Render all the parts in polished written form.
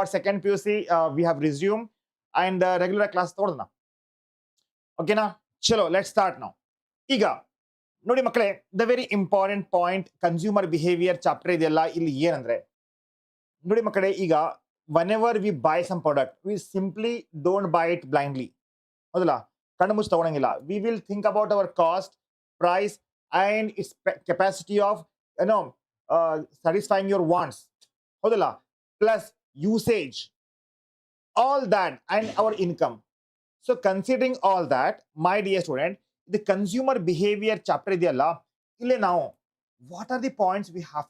For second PUC, we have resumed and regular class ತಗೊಳ್ಳೋಣ. ಓಕೆನಾ? ಚಲೋ ಲೆಟ್ಸ್ ಸ್ಟಾರ್ಟ್ ನೌ. ಈಗ ನೋಡಿ ಮಕ್ಕಳೇ, the very important point consumer behaviour chapter ಇದೆಯಲ್ಲ, ಇಲ್ಲಿ ಏನಂದ್ರೆ ನೋಡಿ ಮಕ್ಕಳೇ, ಈಗ whenever we buy some product, we simply don't buy it blindly. ಹೌದಲ್ಲ? ಕಣ್ಣು ಮುಚ್ಚಿ ತಗೊಳಂಗಿಲ್ಲ. We will think about our cost, price and its capacity of satisfying your wants. ಹೌದಲ್ಲ? Plus usage, all that, and our income. So considering all that, my dear student, the consumer behavior chapter ಇದೆಯಲ್ಲ, ಇಲ್ಲಿ ನಾವು what are the points we have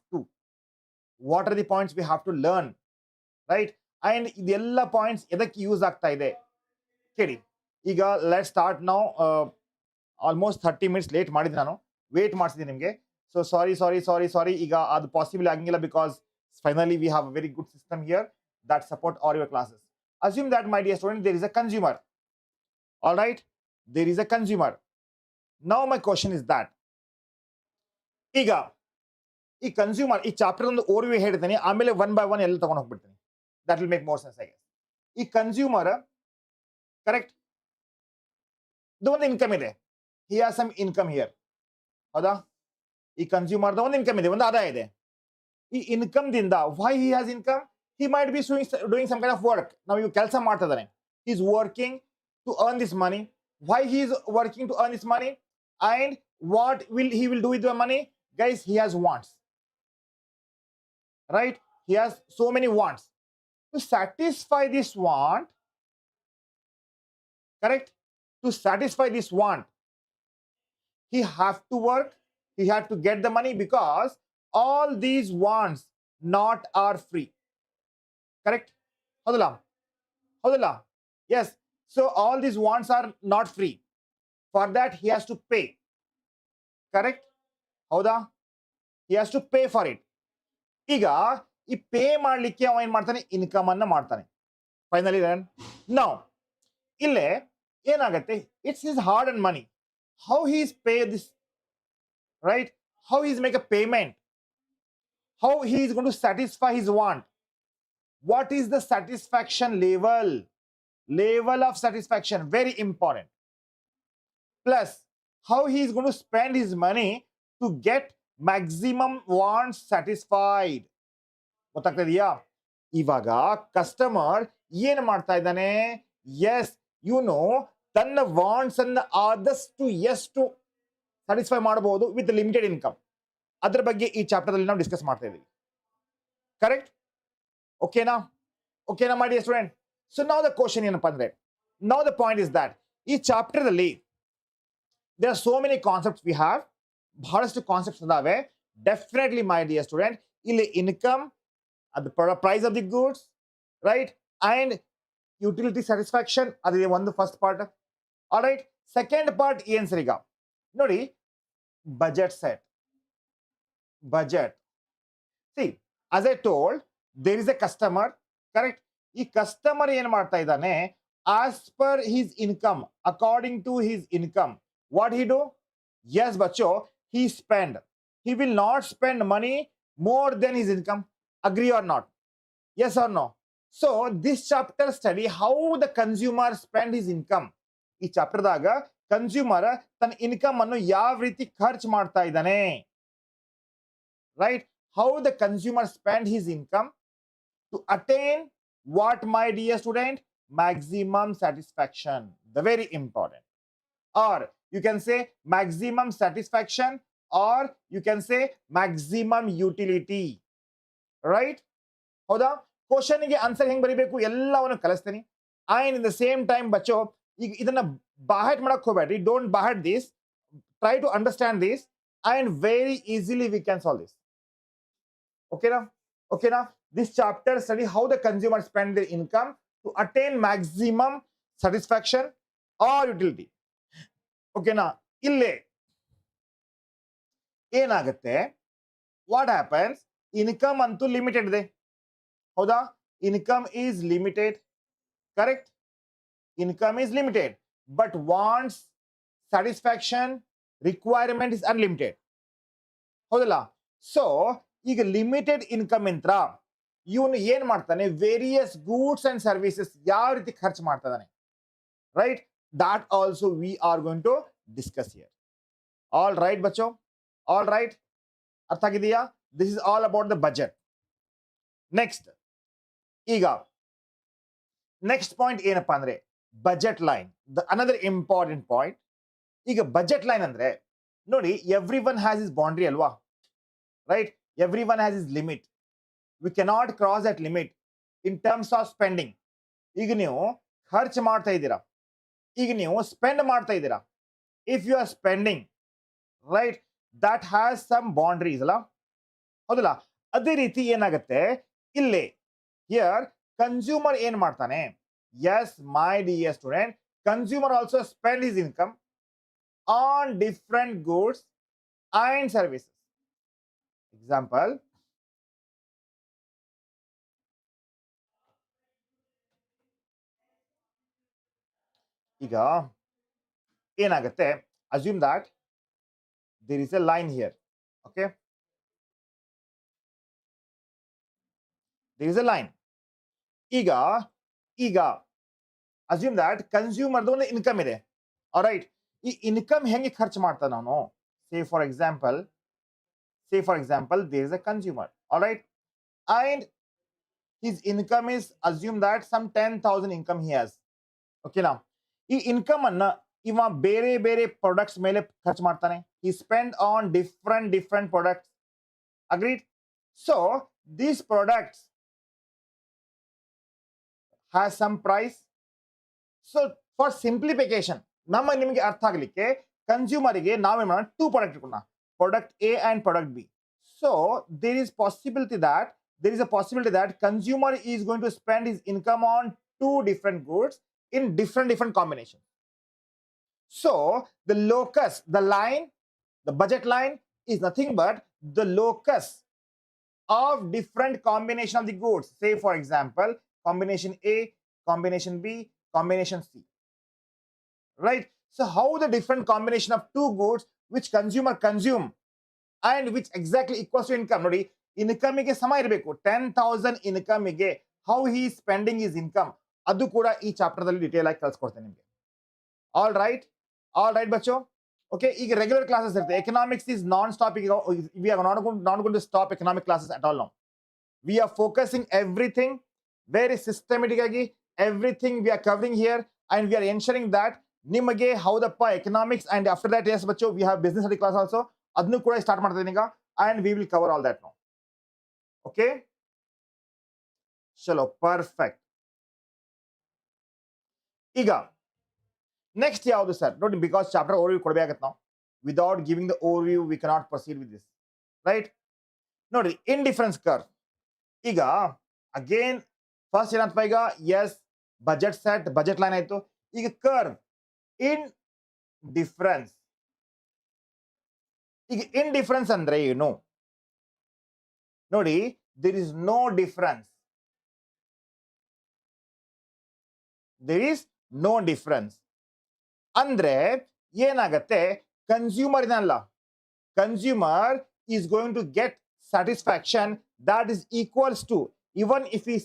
to learn, right? And ಇದೆಲ್ಲ points ಎದಕ್ಕೆ use ಆಗ್ತಾ ಇದೆ ಕೇಳಿ. ಈಗ ಲೆಟ್ ಸ್ಟಾರ್ಟ್ ನಾವು ಆಲ್ಮೋಸ್ಟ್ 30 ಮಿನಿಟ್ಸ್ ಲೇಟ್ ಮಾಡಿದ್ದೆ, ನಾನು ವೇಟ್ ಮಾಡಿಸಿದ್ದೀನಿ ನಿಮಗೆ. So sorry. ಈಗ ಅದು ಪಾಸಿಬಲ್ ಆಗಿಲ್ಲ, because finally we have a very good system here that support all your classes. Assume that, my dear student, there is a consumer. All right, there is a consumer. Now my question is that ಈಗ ಈ consumer ಈ chapter ಒಂದು overview ಹೇಳ್ತೀನಿ, ಆಮೇಲೆ one by one ಎಲ್ಲ ತಗೊಂಡು ಹೋಗ್ಬಿಡ್ತೀನಿ. That will make more sense, I guess. ಈ ಕನ್ಸ್ಯೂಮರ್ ಕರೆಕ್ಟ್ ಒಂದು ಇನ್ಕಮ್ ಇದೆ, he has some income here. ಹೌದಾ? ಈ ಕನ್ಸ್ಯೂಮರ್ದ ಒಂದು ಇನ್ಕಮ್ ಇದೆ, ಒಂದು ಆದಾಯ ಇದೆ. ಈ ಇನ್ಕಮ್ ದಿಂದ why he has income? He might be doing some kind of work. Now you ಕೆಲಸ ಮಾಡ್ತಾ ಇದ್ದಾನೆ. He is working to earn this money. Why he is working to earn this money? And what will he do with the money? Guys, he has wants. Right? He has so many wants. To satisfy this want, correct? To satisfy this want, he have to work. He had to get the money, because all these wants not are free. Correct? Hodala? Yes. So all these wants are not free. For that he has to pay. Correct? Hoda? He has to pay for it. Iga ಈ pay ಮಾಡ್ಲಿಕ್ಕೆ ಅವ ಏನ್ ಮಾಡ್ತಾನೆ? Income ಅನ್ನ ಮಾಡ್ತಾನೆ. Finally run. Now ಇಲ್ಲೇ ಏನಾಗತ್ತೆ? It's his hard and money. How he is pay this, right? How he is make a payment? How he is going to satisfy his want? What is the satisfaction level? Level of satisfaction, very important. Plus, how he is going to spend his money to get maximum wants satisfied. ಗೊತ್ತಾಗ್ತದೆಯಾ? ಇವಾಗ customer ಏನು ಮಾಡ್ತಾ ಇದ್ದಾನೆ? S, ತನ್ನ wants ಅನ್ನ ಆದಷ್ಟು ಎಷ್ಟು satisfy ಮಾಡಬಹುದು with limited income. ಅದ್ರ ಬಗ್ಗೆ ಈ ಚಾಪ್ಟರ್ ಅಲ್ಲಿ ನಾವು ಡಿಸ್ಕಸ್ ಮಾಡ್ತಾ ಇದ್ದೀವಿ. ಕರೆಕ್ಟ್? ಓಕೆನಾ, my dear student? So now the question ಏನಪ್ಪ ಅಂದ್ರೆ, now the point is that ಈ ಚಾಪ್ಟರ್ ಅಲ್ಲಿ there are so many concepts we have. ಬಹಳಷ್ಟು ಕಾನ್ಸೆಪ್ಟ್ಸ್ ಇದಾವೆ. ಡೆಫಿನೆಟ್ಲಿ my dear student, ಇಲ್ಲಿ income, the price of the goods, right, and utility satisfaction, ಅದು ಒಂದು first part. All right, second part ಏನ್ sir? ಈಗ ನೋಡಿ, budget set. Budget, C, as I told, there is a customer, correct? ಈ customer ಏನ್ ಮಾಡ್ತಾ ಇದ್ದಾನೆ? as per his income, according to his income, what he do? Yes bacho, he spend. He will not spend money more than his income. Agree or not? Yes or no? So this chapter study how the consumer spend his income. ಈ chapter ದಾಗ consumer ತನ್ನ income ಅನ್ನು ಯಾವ ರೀತಿ ಖರ್ಚು ಮಾಡ್ತಾ ಇದ್ದಾನೆ, right? How the consumer spend his income to attain what, my dear student? Maximum satisfaction. The very important. Or you can say maximum satisfaction, or you can say maximum utility. Right? ಹೌದಾ? Question ಗೆ answer ಹೆಂಗ್ ಬರೀಬೇಕು ಎಲ್ಲವನ್ನು ಕಲಿಸ್ತೀನಿ. And in the same time ಬಚ್ಚೋ, ಈಗ ಇದನ್ನ by heart ಮಾಡಕ್ ಹೋಗ್ಬೇಡ್ರಿ. Don't by heart this. Try to understand this and very easily we can solve this. Okay now, this chapter study how the consumer spend their income to attain maximum satisfaction or utility. Okay now, ille ಏನಾಗುತ್ತೆ? What happens? Income ಅಂತೂ limited ಇದೆ. ಹೌದಾ? Income is limited. Correct? Income is limited, but wants, satisfaction, requirement is unlimited. ಹೌದಲ್ಲ? So ಈಗ limited income ಇಂತ್ರ ಇವನು ಏನ್ ಮಾಡ್ತಾನೆ, various goods and services ಯಾವ ರೀತಿ ಖರ್ಚು ಮಾಡ್ತಾನೆ, right? that also we are going to discuss here. All right ಬಚ್ಚೋ, all right, ಅರ್ಥ ಆಗಿದೆಯಾ? this is all about the budget. next, ಈಗ ನೆಕ್ಸ್ಟ್ ಪಾಯಿಂಟ್ ಏನಪ್ಪಾ ಅಂದ್ರೆ budget line, another important point. ಈಗ ಬಜೆಟ್ ಲೈನ್ ಅಂದ್ರೆ ನೋಡಿ, every one has his boundary ಅಲ್ವಾ, right? Every one has his limit. We cannot cross that limit in terms of spending. ಈಗ ನೀವು ಖರ್ಚು ಮಾಡ್ತಾ ಇದ್ದೀರಾ, ಈಗ ನೀವು ಸ್ಪೆಂಡ್ ಮಾಡ್ತಾ ಇದ್ದೀರಾ. If you are spending, right, that has some boundaries ಅಲ್ಲ, ಹೌದಲ್ಲ? ಅದೇ ರೀತಿ ಏನಾಗುತ್ತೆ ಇಲ್ಲಿ, ಹಿಯರ್ ಕನ್ಸ್ಯೂಮರ್ ಏನ್ ಮಾಡ್ತಾನೆ, yes my dear student, consumer also spend his income on different goods and services. Example, ಈಗ ಏನಾಗುತ್ತೆ, assume that there is a line here, okay? There is a line. ಈಗ assume that consumer ಒಂದು income ಇದೆ, alright? ಈ income ಹೆಂಗೆ ಖರ್ಚು ಮಾಡ್ತಾನೆ ಅವನು? say for example there is a consumer, all right, and his income is, assume that some 10,000 income he has, okay? now ಈ income ಅನ್ನ ಇವ ಬೇರೆ ಬೇರೆ ಪ್ರಾಡಕ್ಟ್ಸ್ ಮೇಲೆ ಖರ್ಚು ಮಾಡ್ತಾನೆ. he spend on different products, agreed? so these products has some price. so for simplification, ನಮ್ಮ ನಿಮಗೆ ಅರ್ಥ ಆಗಲಿಕ್ಕೆ ಕನ್ಸ್ಯೂಮರಿಗೆ ನಾವೇನ್ ಮಾಡೋಣ, ಟೂ ಪ್ರಾಡಕ್ಟ್ ಇಟ್ಕೊಳ್ಳೋಣ, product A and product B. So there is a possibility that consumer is going to spend his income on two different goods in different combinations. so the locus, the line, the budget line is nothing but the locus of different combination of the goods. say for example combination A, combination B, combination C, right? so how the different combination of two goods which consumer consume and which exactly equals to income. ನೋಡಿ, income ಗೆ ಸಮ ಇರಬೇಕು. 10,000 income ಗೆ how he is spending his income, ಅದು ಕೂಡ ಈ chapter ದಲ್ಲಿ detail ಆಗಿ ಕಲಿಸ್ಕೊಡ್ತೇನೆ ನಿಮಗೆ. ಆಲ್ ರೈಟ್ ಬಚ್ಚೋ, ಓಕೆ? ಈಗ ರೆಗ್ಯುಲರ್ ಕ್ಲಾಸಸ್ ಇರುತ್ತೆ. Economics is non stop. we are not going to stop economic classes at all now. we are focusing everything very systematic ಆಗಿ, everything we are covering here, and we are ensuring that ನಿಮಗೆ ಹೌದಪ್ಪ economics, and after that yes ಬಚ್ಚೋ we have business study class also, ಅದನ್ನು ಕೂಡ start ಮಾಡ್ತೀನಿ ಈಗ, and we will cover all that now. Okay, ಚಲೋ, perfect. ಈಗ next ಯಾವುದು ಸರ್? ನೋಡಿ, ಬಿಕಾಸ್ ಚಾಪ್ಟರ್ ಓವರ್ವ್ಯೂ ಕೊಡಬೇಕಾಗತ್ತೆ ನಾವು. Without giving the overview we cannot proceed with this, right? ನೋಡಿ, ಇಂಡಿಫರೆನ್ಸ್ ಕರ್ವ್. ಈಗ ಅಗೇನ್ ಫಸ್ಟ್ ಏನಂತ, ಈಗ yes budget set, budget line ಆಯ್ತು. ಈಗ ಕರ್ವ್ ಇನ್ ಡಿಫರೆನ್ಸ್. ಈಗ ಇನ್ ಡಿಫರೆನ್ಸ್ ಅಂದ್ರೆ ಏನು ನೋಡಿ? there is no difference. there is no difference ಅಂದ್ರೆ ಏನಾಗತ್ತೆ, ಕನ್ಸ್ಯೂಮರ್ ಇದಲ್ಲ, consumer is going to get satisfaction that is equals to, even if he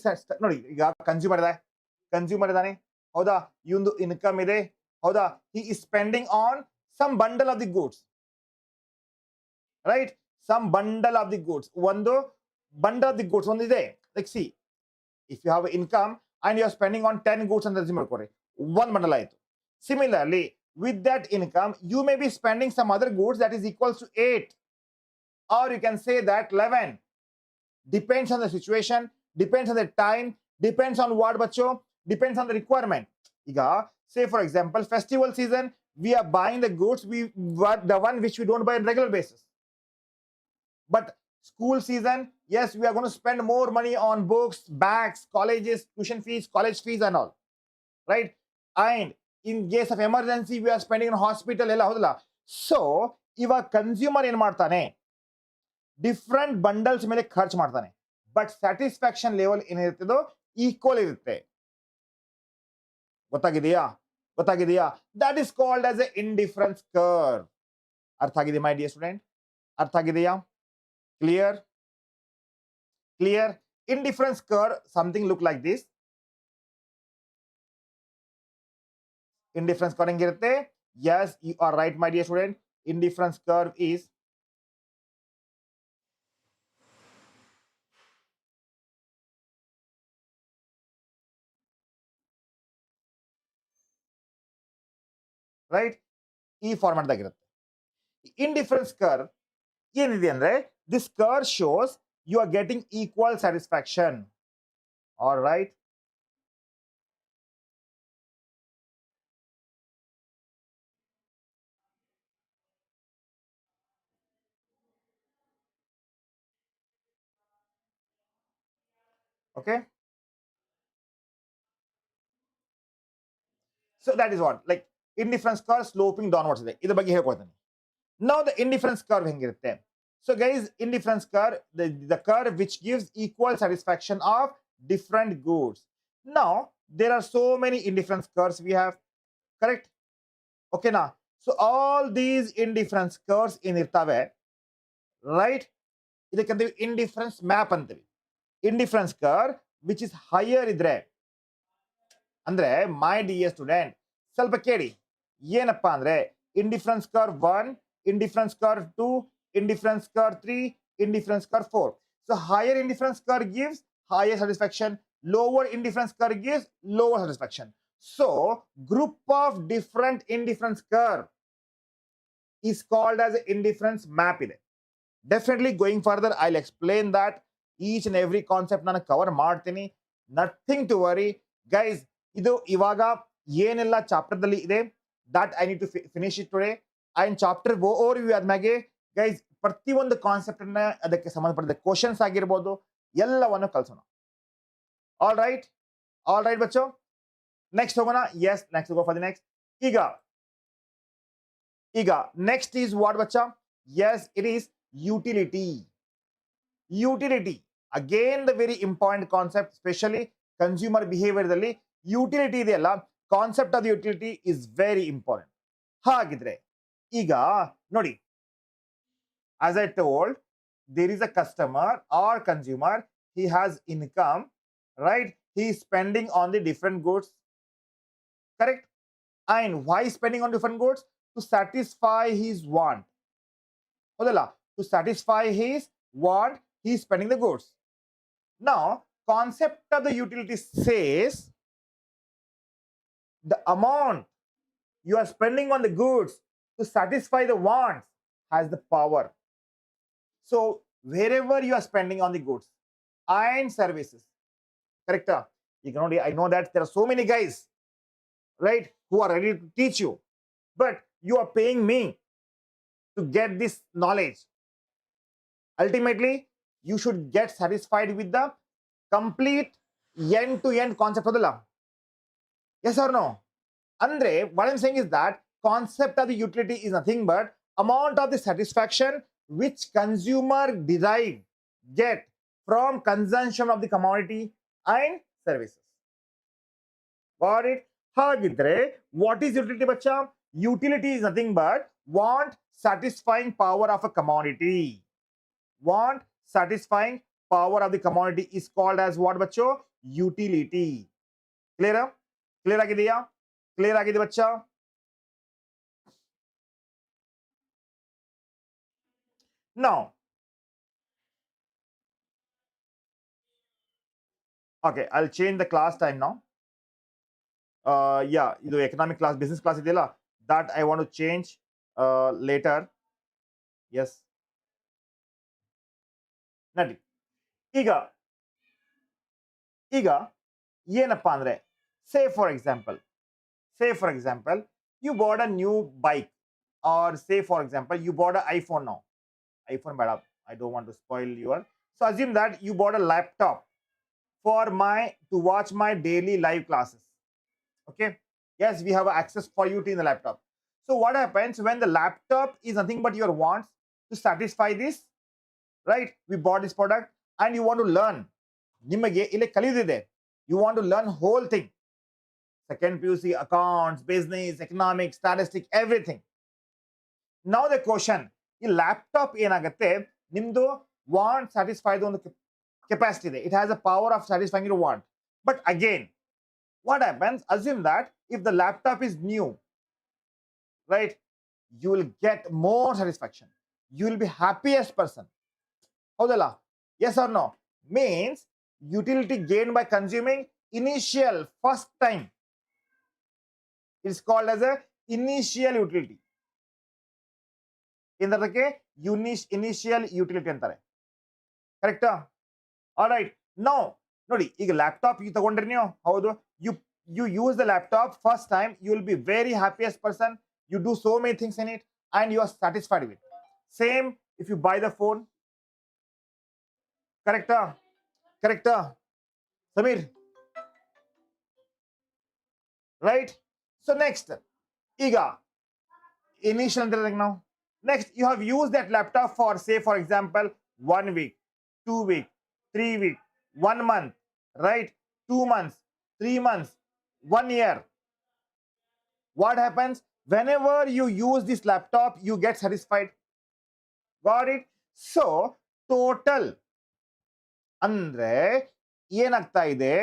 ನೋಡಿ, ಈಗ ಕನ್ಸ್ಯೂಮರ್ ಇದಾನೆ, ಹೌದಾ? ಇವಂದು ಇನ್ಕಮ್ ಇದೆ, ಹೌದಾ? he is spending on some bundle of the goods, right? some bundle of the goods, ಒಂದು bundle of the goods ಒಂದಿದೆ. like see, if you have income and you are spending on 10 goods ಅಂತ assume ಮಾಡ್ಕೊರಿ, one bundle ಆಯ್ತು. similarly with that income you may be spending some other goods that is equals to 8, or you can say that 11, depends on the situation, depends on the time, depends on what bacho, depends on the requirement. ಈಗ say for example festival season, we are buying the goods, the one which we don't buy on regular basis. but school season, yes, we are going to spend more money on books, bags, colleges, tuition fees, college fees and all, right? and in case of emergency we are spending in hospital ಎಲ್ಲ, ಹೌದಲ್ಲ? so ಇವಾಗ consumer ಏನ್ ಮಾಡ್ತಾನೆ, different bundles ಮೇಲೆ ಖರ್ಚು ಮಾಡ್ತಾನೆ, but satisfaction level ಏನಿರ್ತದೋ equal ಇರುತ್ತೆ. ಗೊತ್ತಾಗಿದೆಯಾ? That is called as a indifference curve. ಅರ್ಥ ಆಗಿದೆ ಮೈ ಡಿಯರ್ ಸ್ಟೂಡೆಂಟ್? ಅರ್ಥ ಆಗಿದೆಯಾ? Clear? Indifference curve, something look like this. Indifference curve ಹೆಂಗಿರುತ್ತೆ? Yes, you are right, my dear student. Indifference curve is right ಈ format ಆಗಿರುತ್ತೆ. Indifference curve ಏನಿದೆ ಅಂದ್ರೆ this curve shows you are getting equal satisfaction. All right. Okay. So that is what, like, indifference curve sloping downwards ಇದೆ. ಇದ್ರ ಬಗ್ಗೆ ಹೇಳ್ಕೊಡ್ತೀನಿ. Now the indifference curve ಹೆಂಗಿರುತ್ತೆ? So guys, indifference curve, the curve which gives equal satisfaction of different goods. Now there are so many indifference curves we have, correct? Okay na? So all these indifference curves ಏನಿರ್ತವೆ, right? ಇದಕ್ಕೆ indifference map ಅಂತೀವಿ. Indifference curve which is higher ಇದ್ರೆ ಅಂದ್ರೆ ಮೈ dear student ಸ್ವಲ್ಪ ಕೇಳಿ, ಏನಪ್ಪಾ ಅಂದ್ರೆ indifference curve 1, indifference curve 2, indifference curve 3, indifference curve 4. So higher indifference curve gives higher satisfaction, lower indifference curve gives lower satisfaction. So group of different indifference curve is called as indifference map ಇದೆ. Definitely going further I'll explain that each and every concept ನಾನು cover ಮಾಡ್ತೀನಿ. Nothing to worry guys. ಇದು ಇವಾಗ ಏನೆಲ್ಲ chapter ದಲ್ಲಿ ಇದೆ that I need to finish it today. And chapter overview ಆದ್ಮೇಲೆ guys ಪ್ರತಿಯೊಂದು ಕಾನ್ಸೆಪ್ಟ್ ಅನ್ನ ಅದಕ್ಕೆ ಸಂಬಂಧಪಟ್ಟ ಕ್ವಶನ್ಸ್ ಆಗಿರ್ಬೋದು ಎಲ್ಲವನ್ನು ಕಲ್ಸೋಣ. ಆಲ್ ರೈಟ್ ಬಚ್ಚೋ, ನೆಕ್ಸ್ಟ್ ಹೋಗೋಣ. Yes, next go for the next. ಈಗ ನೆಕ್ಸ್ಟ್ ಈಸ್ ವಾಟ್ ಬಚ್ಚಾ? Yes, it is utility. Again the very important concept, specially consumer behaviour ದಲ್ಲಿ ಯುಟಿಲಿಟಿ ಇದೆಯಲ್ಲ, concept of utility is very important. ಹಾಗಿದ್ರೆ ಈಗ ನೋಡಿ, as I told, there is a customer or consumer, he has income, right? He is spending on the different goods, correct? And why spending on different goods? To satisfy his want. Hodala, to satisfy his want, he is spending the goods. Now concept of the utility says the amount you are spending on the goods to satisfy the wants has the power. So wherever you are spending on the goods and services, correct? I know that there are so many guys, right, who are ready to teach you, but you are paying me to get this knowledge. Ultimately you should get satisfied with the complete end-to-end concept of the law. Yes or no? Andre, what I'm saying is that concept of the utility is nothing but amount of the satisfaction which consumer get from consumption of the commodity and services. Got it? Hagidre, what is utility, bacha? Utility is nothing but want satisfying power of a commodity. Want satisfying power of the commodity is called as what, bacho? Utility. Clear? Clear ಆಗಿದೆಯಾ? Clear ಆಗಿದೆ ಬಚ್ಚಾ? Now, okay, I'll change the class time now. Yeah, ಇದು economic class, business class ಇದೆಯಲ್ಲ, that I want to change later. Yes. ನಡಿ. ಈಗ ಏನಪ್ಪಾ ಅಂದ್ರೆ, say for example, you bought a new bike, or say for example you bought an iPhone. Now iPhone bad up, I don't want to spoil your, so assume that you bought a laptop to watch my daily live classes. Okay, yes, we have access for you to in the laptop. So what happens when the laptop is nothing but your wants to satisfy this, right? We bought this product and you want to learn, ನಿಮಗೆ ಇಲ್ಲಿ ಕಲಿಯುತ್ತಿದೆ, you want to learn whole thing, second PUC, accounts, business, economics, statistics, everything. Now the question, ಈ laptop ಏನಾಗುತ್ತೆ, ನಿಮ್ದು want ಸ್ಯಾಟಿಸ್ಫೈದು ಒಂದು capacity ಇದೆ. It has a power of satisfying your want. But again, what happens? Assume that if the laptop is new, right, you will get more satisfaction. You will be happiest person. Hodala? Yes or no? Means utility gained by consuming initial first time. It's called as a initial utility. ಇಂದಕ್ಕೆ initial utility ಅಂತಾರೆ. ಕರೆಕ್ಟಾ? All right. Now ನೋಡಿ, ಈಗ laptop ಈಗ ತಗೊಂಡ್ರಿ ನೀವು, ಹೌದು, you use the laptop first time, you will be very happiest person. You do so many things in it and you are satisfied with it. Same if you buy the phone. Correcta? Samir? Right? So next, iga initial now. Next, you have used that laptop for, say for example, 1 week, 2 week, 3 week, 1 month, right? 2 months, 3 months, 1 year. What happens? Whenever you use this laptop, you get satisfied. Got it? So total andre ಏನಾಗ್ತಾ ಇದೆ,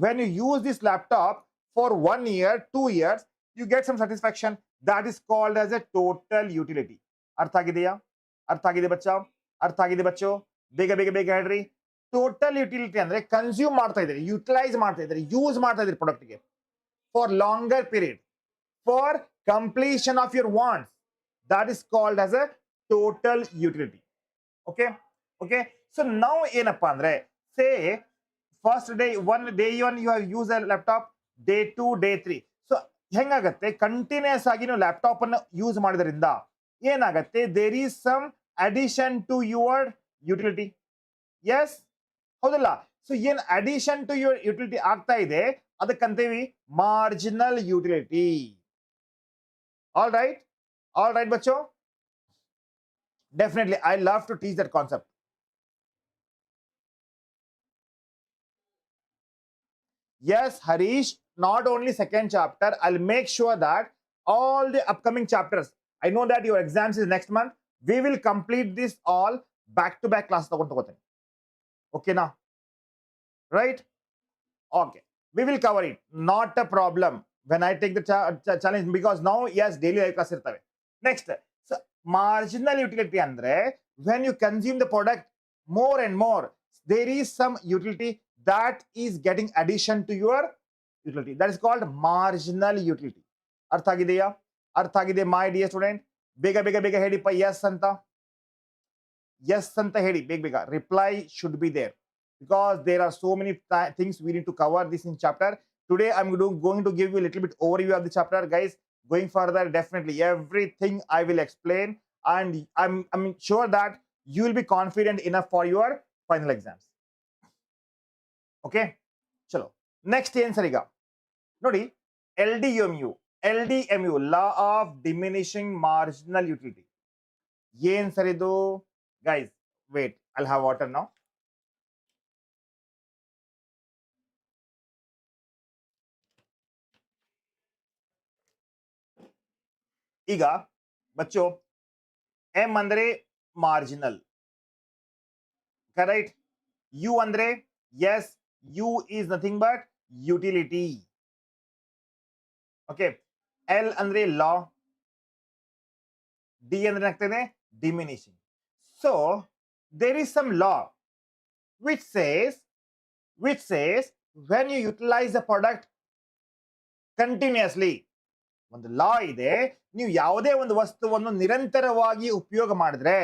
when you use this laptop for 1 year, 2 years, you get some satisfaction. That is called as a total utility. ಅರ್ಥ ಆಗಿದೆಯಾ? ಅರ್ಥ ಆಗಿದೆ ಬಚ್ಚಾ? ಅರ್ಥ ಆಗಿದೆ ಬಚ್ಚೋ? ಬೇಗ ಬೇಗ ಬೇಗ ಹೇಳ್ರಿ. ಟೋಟಲ್ ಯುಟಿಲಿಟಿ ಅಂದ್ರೆ ಕನ್ಸ್ಯೂಮ್ ಮಾಡ್ತಾ ಇದ್ದೀರಿ, ಯುಟಿಲೈಸ್ ಮಾಡ್ತಾ ಇದ್ದೀರಿ, ಯೂಸ್ ಮಾಡ್ತಾ ಇದ್ದೀರಿ ಪ್ರಾಡಕ್ಟ್ಗೆ for longer period, for completion of your wants. That is called as a total utility. Okay okay. So ನಾವು ಏನಪ್ಪಾ ಅಂದ್ರೆ, say first day one you have use a laptop, day 2, day 3. So ಹೆಂಗಾಗತ್ತೆ, continuous ಆಗಿ ನೀವು laptop ಅನ್ನು ಯೂಸ್ ಮಾಡೋದ್ರಿಂದ ಏನಾಗತ್ತೆ, there is some addition to your utility. Yes, ಹೌದಲ್ಲ? ಸೊ ಏನ್ ಅಡಿಷನ್ ಟು ಯುವರ್ ಯುಟಿಲಿಟಿ ಆಗ್ತಾ ಇದೆ ಅದಕ್ಕಂತೀವಿ ಮಾರ್ಜಿನಲ್ ಯುಟಿಲಿಟಿ. ಆಲ್ ರೈಟ್ ಬಚ್ಚೋ? Definitely I love to teach that concept. Yes, Harish, not only second chapter, I'll make sure that all the upcoming chapters, I know that your exams is next month, we will complete this all back-to-back class. Okay, now? Right? Okay. We will cover it. Not a problem when I take the challenge, because now, yes, daily life class irtave. Next, so marginal utility andre, when you consume the product more and more, there is some utility that is getting addition to your utility. That is called marginal utility. ಅರ್ಥ ಆಗಿದೆಯಾ? ಅರ್ಥ ಆಗಿದೆ my dear student? ಬೇಗ ಬೇಗ ಬೇಗ ಹೇಳಿಪ್ಪ. Yes ಅಂತ, S ಅಂತ ಹೇಳಿ ಬೇಗ ಬೇಗ. Reply should be there, because there are so many things we need to cover this in chapter. Today I'm going to give you a little bit overview of the chapter, guys. Going further, definitely everything I will explain, and I'm sure that you will be confident enough for your final exams. Okay, chalo. Next answer ಈಗ ನೋಡಿ, LDMU, law of diminishing marginal utility. ಏನ್ sir ಇದು? Guys, wait, I'll have water now. ಈಗ ಬಚ್ಚೋ, M ಅಂದ್ರೆ marginal, correct? You ಅಂದ್ರೆ, yes, U is nothing but utility. Okay. L andre law, D andre ಆಗ್ತದೆ diminishing. So there is some law which says when you utilize the product continuously, ಒಂದು ಲಾ ಇದೆ, ನೀವು ಯಾವುದೇ ಒಂದು ವಸ್ತುವನ್ನು ನಿರಂತರವಾಗಿ ಉಪಯೋಗ ಮಾಡಿದ್ರೆ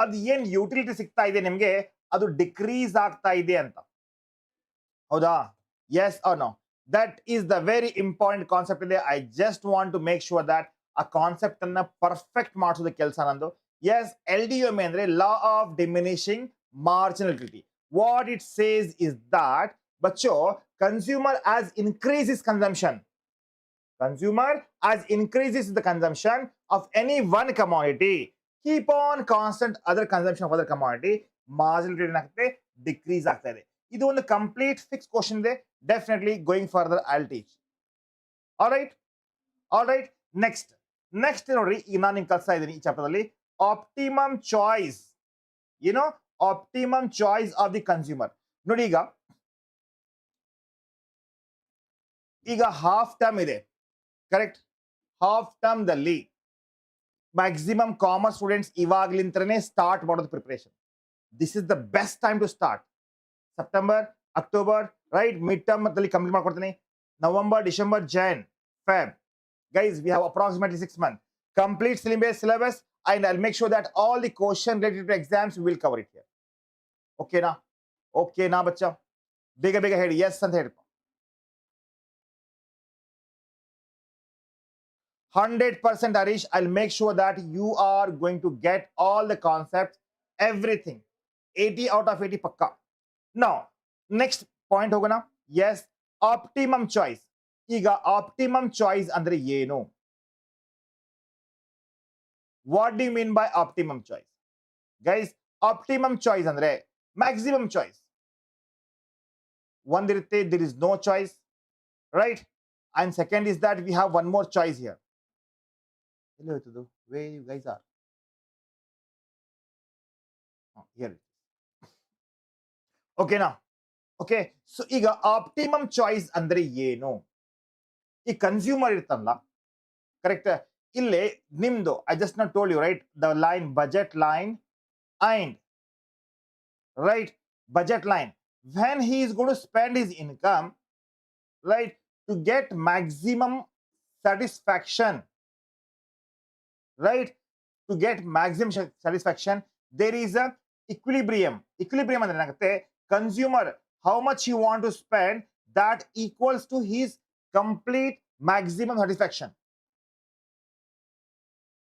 ಅದು ಏನ್ ಯುಟಿಲಿಟಿ ಸಿಗ್ತಾ ಇದೆ ನಿಮ್ಗೆ, ಅದು ಡಿಕ್ರೀಸ್ ಆಗ್ತಾ ಇದೆ ಅಂತ. ಹೌದಾ? Yes or no? That is the very important concept ಇದೆ. I just want to make sure that ಆ ಕಾನ್ಸೆಪ್ಟ್ ಅನ್ನ ಪರ್ಫೆಕ್ಟ್ ಮಾಡಿಸೋದ ಕೆಲಸ ನಂದು. ಎಸ್, LDM ಅಂದ್ರೆ law of diminishing marginality. What it says is that, ಬಚ್ಚೋ, consumer as increases consumption the consumption of any one commodity, keep on constant other consumption of other commodity, marginal utility ಏನಾಗುತ್ತೆ, decrease ಆಗ್ತಾ ಇದೆ. ಇದು ಒಂದು complete fix question ಇದೆ. Definitely going further I will teach. All right. Next ನೋಡ್ರಿ, ಈಗ ನಾನು ನಿಮ್ಗೆ ಕಲಿಸ್ತಾ ಇದ್ದೀನಿ ಈ ಚಾಪ್ಟರ್ ಅಲ್ಲಿ optimum choice. Optimum choice of the consumer. ನೋಡಿ ಈಗ ಹಾಫ್ ಟರ್ಮ್ ಇದೆ, ಕರೆಕ್ಟ್? ಹಾಫ್ ಟರ್ಮ್ ದಲ್ಲಿ ಮ್ಯಾಕ್ಸಿಮಮ್ ಕಾಮರ್ಸ್ ಸ್ಟೂಡೆಂಟ್ಸ್ ಇವಾಗ್ಲಿಂತ್ರನೇ ಸ್ಟಾರ್ಟ್ ಮಾಡೋದು preparation. This is the best time to start. September, October, right, mid term ಅಲ್ಲಿ ಕಂಪ್ಲೀಟ್ ಮಾಡ್ಕೊಡ್ತೀನಿ. November, December, Jan, Feb, guys, we have approximately 6 months. Complete syllabus, and I'll make sure that all the question related to exams we will cover it here. Okay na? Okay na bacha? Bega ಹೇಳಿ, yes ಅಂತ ಹೇಳಿ. 100% Harish, I'll make sure that you are going to get all the concepts, everything. 80 out of 80 pakka. Now, next point ಹೋಗೋಣ. Yes, optimum choice. ಈಗ optimum choice ಅಂದ್ರೆ ಏನು? What do you mean by optimum choice? Guys, optimum choice ಅಂದ್ರೆ maximum choice. ಒಂದಿರುತ್ತೆ there is no choice, right? And second is that we have one more choice here. ಎಲ್ಲಿ ಹೋಯ್ತದು? Where you guys are? Here. Okay now. Okay, so ಈಗ optimum choice ಅಂದ್ರೆ ಏನು? ಈ consumer ಇರ್ತಲ್ಲ, correct? ಇಲ್ಲಿ ನಿಮ್ದು I just not told you, right, the line budget line and right budget line. when he is going to spend his income, right, to get maximum satisfaction, right, to get maximum satisfaction, there is a equilibrium. ಅಂದ್ರೆ ಏನಾಗುತ್ತೆ, consumer how much he want to spend, that equals to his complete maximum satisfaction.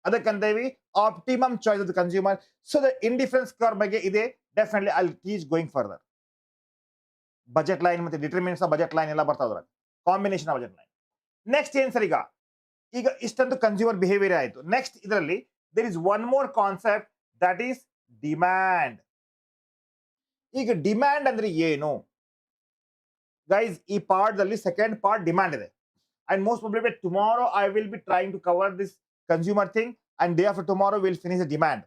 ಅದಕ್ಕಂತೇವಿ optimum choice of the consumer. So the indifference curve ಬಗ್ಗೆ ಇದೆ, definitely I will teach going further. Budget line ಮತ್ತೆ determinants of budget line ಎಲ್ಲ ಬರ್ತಾವ್ರ, combination of budget line. Next ಏನ್ sir, ಈಗ ಇಷ್ಟೊಂದು consumer behaviour ಆಯ್ತು. ನೆಕ್ಸ್ಟ್ ಇದರಲ್ಲಿ there is one more concept, that is demand. ಈಗ ಡಿಮ್ಯಾಂಡ್ ಅಂದ್ರೆ ಏನು ಗೈಸ್? ಈ ಪಾರ್ಟ್ ದಲ್ಲಿ ಸೆಕೆಂಡ್ ಪಾರ್ಟ್ ಡಿಮ್ಯಾಂಡ್ ಇದೆ, and most probably tomorrow I will be trying to cover this consumer thing, and day after tomorrow we'll finish the demand,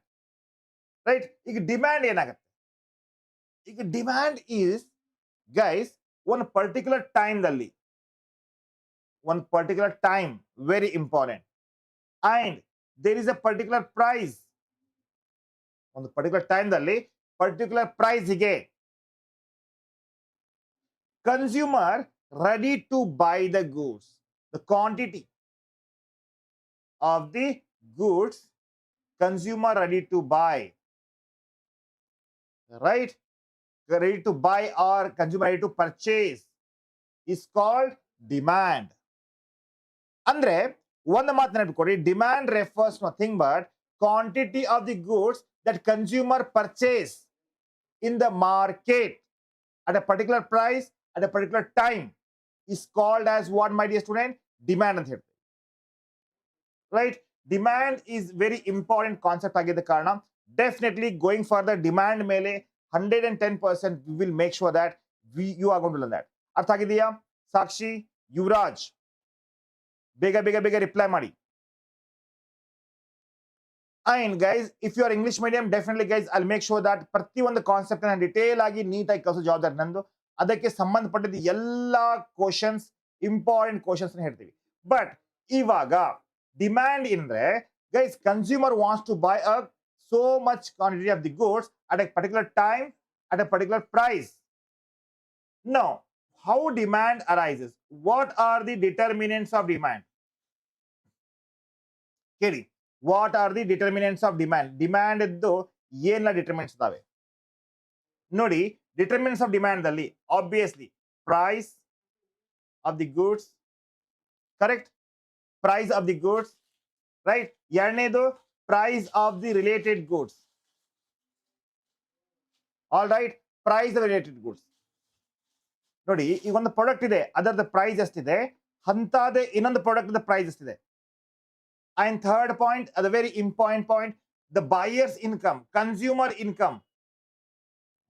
right? ಈಗ demand ಏನಾಗುತ್ತೆ? ಈಗ demand is, guys, one particular time ದಲ್ಲಿ, one particular time, very important, and there is a particular price. ಒಂದು particular time ದಲ್ಲಿ particular price ಗೆ consumer ready to buy the goods, the quantity of the goods consumer ready to buy, right, ready to buy or consumer ready to purchase is called demand. ಅಂದ್ರೆ ಒಂದು ಮಾತು ನೆನಪಿಟ್ಕೊಳ್ಳಿ, demand refers to nothing but quantity of the goods that consumer purchase in the market at a particular price at a particular time is called as what, my dear student? Demand ಅಂತ ಹೇಳ್ತೀವಿ, right? Demand is very important concept ಆಗಿದ್ದ ಕಾರಣ definitely going for the demand ಮೇಲೆ 110% we will make sure that you are going to learn that. ಅರ್ಥ ಆಗಿದೆಯಾ? ಸಾಕ್ಷಿ, ಯುವರಾಜ್, ಬೇಗ reply ಮಾಡಿ. And guys, if you are English medium, definitely guys, I'll make sure that ಪ್ರತಿಯೊಂದು concept ಅನ್ನ detail ಆಗಿ ನೀಟಾಗಿ ಕಲಿಸೋ ಜವಾಬ್ದಾರಿ ನಂದು. ಅದಕ್ಕೆ ಸಂಬಂಧಪಟ್ಟಿದ್ದ ಎಲ್ಲಾ ಕ್ವಶನ್ಸ್, ಇಂಪಾರ್ಟೆಂಟ್ ಕ್ವಶನ್ಸ್ ಹೇಳ್ತೀವಿ. ಬಟ್ ಇವಾಗ ಡಿಮ್ಯಾಂಡ್ ಅಂದ್ರೆ guys, consumer wants to buy a so much quantity of the goods at a particular time at a particular price. Now, how demand arises? What are the determinants of demand? Keri, what are the determinants of demand? Demand iddu ಏನೆಲ್ಲ determinants ಇದಾವೆ ನೋಡಿ. determinants of demand ಅಲ್ಲಿ obviously price of the goods, correct? Price of the goods, right? ಎರಡನೇದು price of the related goods. All right, price of related goods. ನೋಡಿ, ಈಗ ಒಂದು product ಇದೆ, ಅದರ ಪ್ರೈಸ್ ಎಷ್ಟಿದೆ, ಅಂತಾದೆ ಇನ್ನೊಂದು ಪ್ರಾಡಕ್ಟ್ ಪ್ರೈಸ್ ಎಷ್ಟಿದೆ. And third point, a very important point, the buyer's income, consumer income.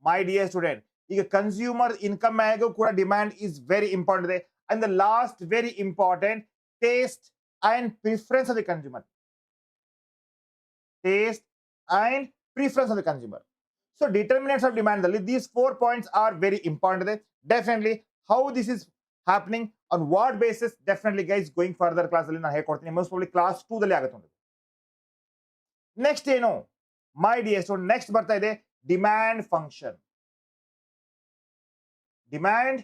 My dear student, ಈಗ ಕನ್ಸ್ಯೂಮರ್ ಇನ್ಕಮ್ ಮ್ಯಾಗೂ ಕೂಡ ಡಿಮ್ಯಾಂಡ್ ಇಸ್ ವೆರಿ ಇಂಪಾರ್ಟೆಂಟ್ ಇದೆ. And the last very important, taste and preference of the consumer. Taste and preference of the consumer. So determinants of demand, these 4 points are very important. Definitely how this is happening, on what basis, definitely guys going further class alli ನಾನು ಹೇಳ್ಕೊಡ್ತೀನಿ. most probably class 2 ದಲ್ಲಿ ಆಗುತ್ತೆ. Next ಏನು ಮೈ dear student, next ಬರ್ತಾ ಇದೆ demand function. Demand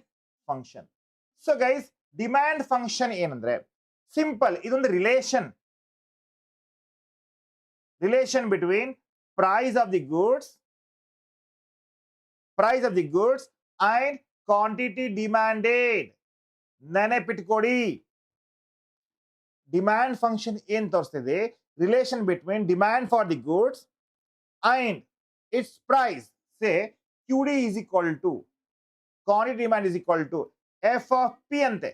function. So guys demand function ಏನಂದ್ರೆ simple, ಇದೊಂದು relation between price of the goods and quantity demanded. ನೆನಪಿಟ್ಕೊಡಿ, ಡಿಮ್ಯಾಂಡ್ ಫಂಕ್ಷನ್ ಏನ್ ತೋರಿಸ್ತಿದೆ, relation between demand for the goods and its price. Say QD is equal to quantity demand is equal to F of P ಅಂತೆ.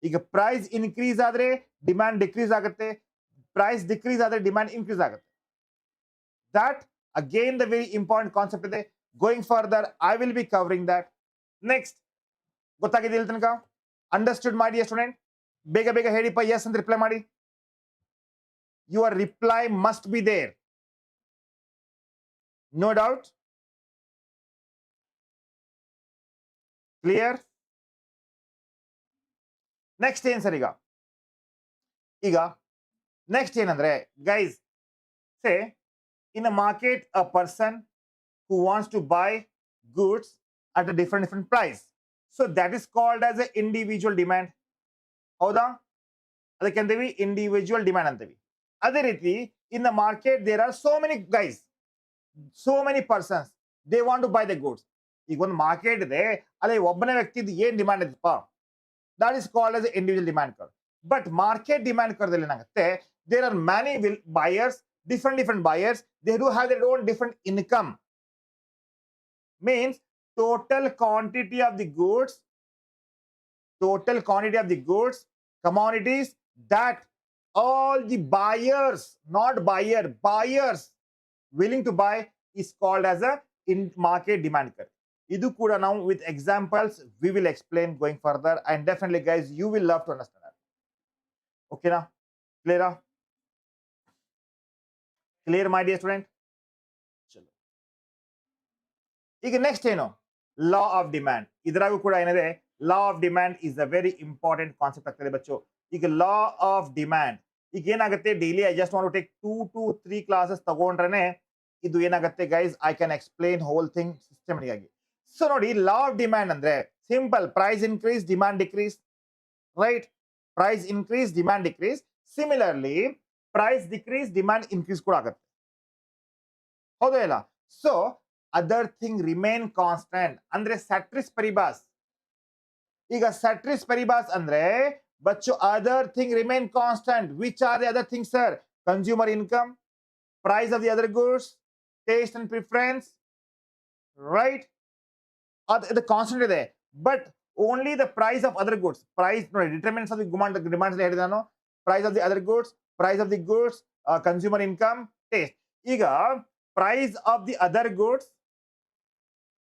ಈಗ price increase ಆದ್ರೆ demand decrease ಆಗುತ್ತೆ, price decrease ಆದ್ರೆ demand increase ಆಗುತ್ತೆ. That again the very important concept ಇದೆ. Going further I will be covering that. Next ಗೊತ್ತಾಗಿದೆ ಇಲ್ಲಿ ತನಕ? ಅಂಡರ್ಸ್ಟುಡ್ ಮಾಡಿ ಸ್ಟೂಡೆಂಟ್? ಬೇಗ ಬೇಗ ಹೇಳಿಪ್ಪ, ಎಸ್ ಅಂತ ರಿಪ್ಲೈ ಮಾಡಿ. Your reply must be there, no doubt. Clear? Next ಏನ್ ಸರ್? ಈಗ ನೆಕ್ಸ್ಟ್ ಏನಂದ್ರೆ guys, say in a market a person who wants to buy goods at a different price, so that is called as a individual demand. ಹೌದಾ? ಅದಕ್ಕೆ ಅಂತೀವಿ individual demand ಅಂತೀವಿ. ಅದೇ ರೀತಿ in the market there are so many guys, so many persons, they want to buy the goods. ಈಗ ಒಂದು market ಇದೆ, ಅಲ್ಲಿ ಒಬ್ಬನೇ ವ್ಯಕ್ತಿದು ಏನ್ ಡಿಮ್ಯಾಂಡ್ ಇದೆಪ್ಪ, that is called as individual demand curve. But market demand curve dalli énagutte, there are many buyers, different buyers, they do have their own different income. Means total quantity of the goods, commodities that all the buyers, not buyer, buyers willing to buy is called as a market demand curve. Idu kuda now with examples we will explain going further, and definitely guys you will love to understand that. Okay na? Clear my dear student? Chalo. ಈಗ next ಏನು, law of demand. ಇದ್ರಾಗೂ ಕೂಡ ಏನಿದೆ, law of demand is a very important concept ಆಗ್ತದೆ ಬಚ್ಚು. ಈಗ law of demand ಈಗ ಏನಾಗುತ್ತೆ, daily I just want to take 2 to 3 classes ತಗೊಂಡ್ರೆ ಇದು ಏನಾಗುತ್ತೆ guys, I can explain whole thing systematic ಆಗಿ. ಸೊ ನೋಡಿ, ಲಾ ಆಫ್ ಡಿಮ್ಯಾಂಡ್ ಅಂದ್ರೆ simple, price increase demand decrease, right? Price increase demand decrease. Similarly price decrease demand increase ಕೂಡ ಆಗುತ್ತೆ, ಹೌದಾ ಇಲ್ಲ? So other thing remain constant ಅಂದ್ರೆ ceteris paribus. ಈಗ ceteris paribus ಅಂದ್ರೆ ಬಚ್ಚು other thing remain constant. Which are the other thing sir? Consumer income, price of the other goods, taste and preference, right? ಅದು constant ಇದೆ. But only the price of other goods, price ನೋಡಿ, determinants of the demands ಹೇಳಿದೆ ನಾನು. Price of the other goods, price of the goods, consumer income, taste. ಈಗ price of the other goods,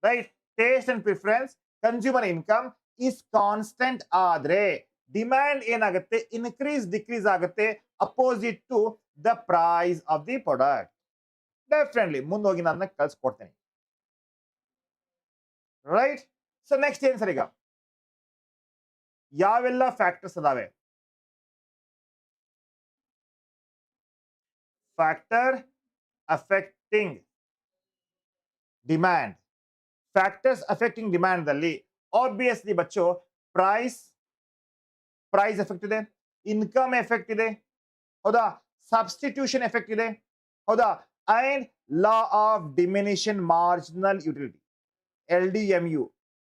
right, taste and preference, consumer income is constant ಆದ್ರೆ demand ಏನಾಗುತ್ತೆ, increase decrease ಆಗುತ್ತೆ, opposite to the price of the product. Definitely ಮುಂದೆ ಹೋಗಿ ನಾನು ಕಳ್ಸಿಕೊಡ್ತೇನೆ, right? So next ಏನ್ sir, ಈಗ ಯಾವೆಲ್ಲ ಫ್ಯಾಕ್ಟರ್ಸ್ ಅದಾವೆ? Factor affecting demand. Factors affecting demand ದಲ್ಲಿ ಆಬ್ವಿಯಸ್ಲಿ ಬಚ್ಚು ಪ್ರೈಸ್ ಎಫೆಕ್ಟ್ ಇದೆ, ಇನ್ಕಮ್ ಎಫೆಕ್ಟ್ ಇದೆ, ಹೌದಾ? ಸಬ್ಸ್ಟಿಟ್ಯೂಷನ್ ಎಫೆಕ್ಟ್ ಇದೆ, ಹೌದಾ? And law of diminishing marginal utility, LDMU,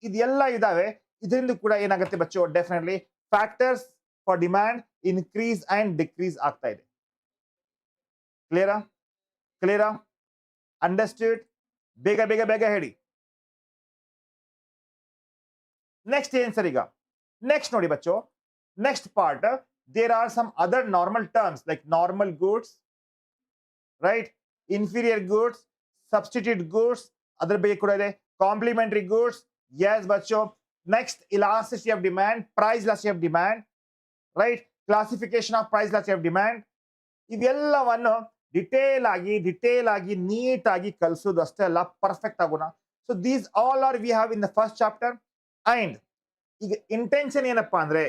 ಇದೆಲ್ಲ ಇದಾವೆ. ಇದರಿಂದ ಕೂಡ ಏನಾಗುತ್ತೆ ಬಚ್ಚು, definitely factors for demand increase and decrease ಆಗ್ತಾ ಇದೆ. ಕ್ಲಿಯರಾ? ಅಂಡರ್ಸ್ಟುಡ್? ಬೇಗ ಬೇಗ ಬೇಗ ಹೇಳಿ. ನೆಕ್ಸ್ಟ್ ಏನ್ ಸರ್? ಈಗ ನೆಕ್ಸ್ಟ್ ನೋಡಿ ಬಚ್ಚು, next part, there are some other normal terms like normal goods, right? Inferior goods, substitute goods, ಅದ್ರ ಬಗ್ಗೆ ಕೂಡ ಇದೆ. ಕಾಂಪ್ಲಿಮೆಂಟರಿ ಗೂಡ್ಸ್, ಎಸ್ ಬಚ್ಚು. Next elasticity of demand, price elasticity of demand, right? Classification of price elasticity of demand. ಇವೆಲ್ಲವನ್ನು detail ಆಗಿ neat ಆಗಿ ಕಲಿಸೋದು ಅಷ್ಟೇ ಅಲ್ಲ, ಪರ್ಫೆಕ್ಟ್ ಆಗೋಣ. So these all are we have in the first chapter. And ಈಗ intention ಏನಪ್ಪಾ ಅಂದ್ರೆ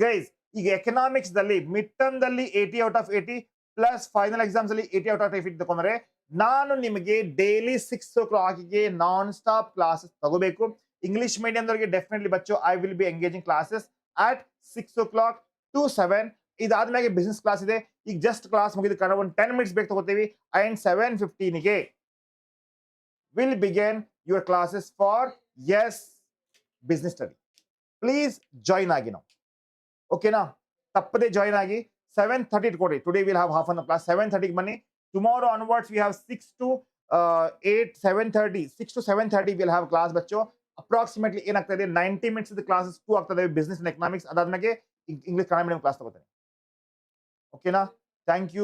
ಗೈಸ್, ಈಗ ಎಕನಾಮಿಕ್ಸ್ ದಲ್ಲಿ ಮಿಡ್ ಟರ್ಮ್ ದಲ್ಲಿ 80/80 ಪ್ಲಸ್ ಫೈನಲ್ ಎಕ್ಸಾಮ್ಸ್ ಅಲ್ಲಿ 80/80 ತಗೊಂಡ್ರೆ, ನಾನು ನಿಮಗೆ daily 6 o'clock non stop classes ತಗೋಬೇಕು. ಇಂಗ್ಲಿಷ್ ಮೀಡಿಯಂದವರಿಗೆ ಡೆಫಿನೆಟ್ಲಿ ಬಚ್ಚು, I will be engaging classes at 6 o'clock to 7. ಇದಾದ್ಮೇಲೆ ಬಿಸ್ನೆಸ್ ಕ್ಲಾಸ್ ಇದೆ. ಈಗ ಜಸ್ಟ್ ಕ್ಲಾಸ್ ಮುಗಿದ ಕಾರಣ ಒಂದು 10 minutes ಬೇಕು ತಗೋತೀವಿ. And 7:15 will begin your classes for business study. Please join ಆಗಿ ನಾವು, ಓಕೆನಾ? ತಪ್ಪದೆ ಜಾಯಿನ್ ಆಗಿ. 7:30 ಇಟ್ಕೊಡಿ. Today will have half an hour class. 7:30 ಬನ್ನಿ. Tomorrow onwards we have 6 to 8, 7:30, 6 to 7:30 will have class ಬಚ್ಚು. ಅಪ್ರಾಕ್ಸಿಮೇಟ್ಲಿ ಏನಾಗ್ತದೆ, 90 minutes ಕ್ಲಾಸಸ್ 2 ಆಗ್ತದೆ ಬಿಸ್ನೆಸ್ ಅಂಡ್ ಎಕನಾಮಿಕ್ಸ್. ಅದಾದ್ಮೇಲೆ ಇಂಗ್ಲಿಷ್ ಕನ್ನಡ ಮೀಡಿಯಂ ಕ್ಲಾಸ್ ತಗೋತೇನೆ, ಓಕೆನಾ? Thank you.